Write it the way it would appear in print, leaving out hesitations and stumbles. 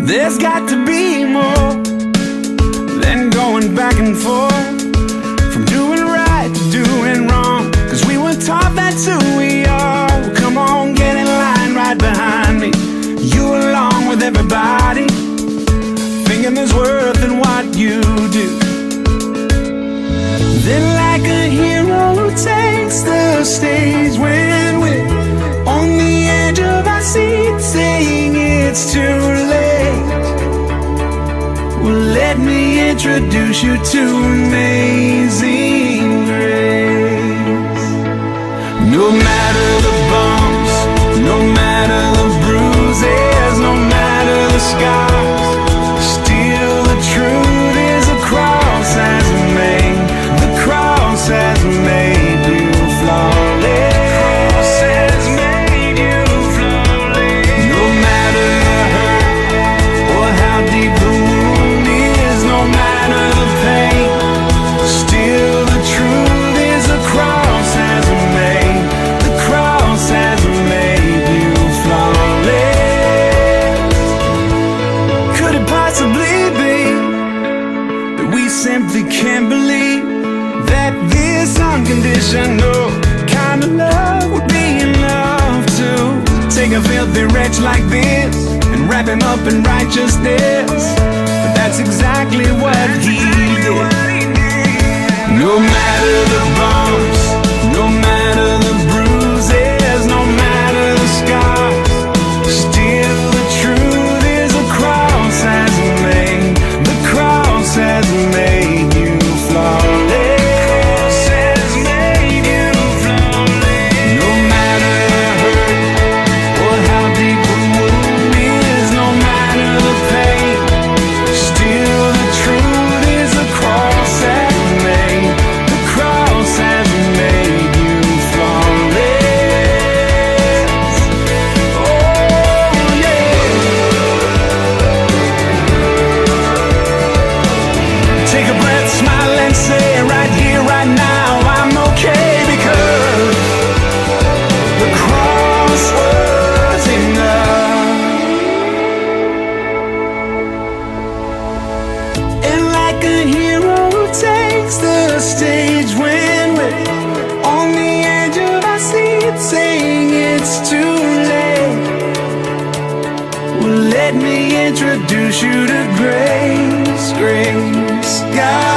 There's got to be more than going back and forth, from doing right to doing wrong, 'cause we were taught that's who we are. Well, come on, get in line right behind me, you along with everybody, thinking there's worth in what you do. Then like a hero who takes the stage when we're on the edge of our seat, saying it's too late. Well, let me introduce you to amazing grace. No matter the bumps, no matter the bruises, no matter the scars, still the truth is the cross has made, the cross has made you flawless. Can't believe that this unconditional kind of love would be enough to take a filthy wretch like this and wrap him up in righteousness. But that's exactly what he did. No matter the bumps, no matter the bruises, no matter the scars, still the truth is the cross has made, the cross has made you flawless, has made you flawless. No matter the hurt or how deep the wound is, no matter the pain, still the truth is the cross has made, the cross has made you flawless. Oh yeah. Take a breath, smile and say right here, right now, I'm okay, because the cross was enough. And like a hero who takes the stage when we're on the edge of our seat, saying it's too late. Well, let me introduce you to grace, grace, God.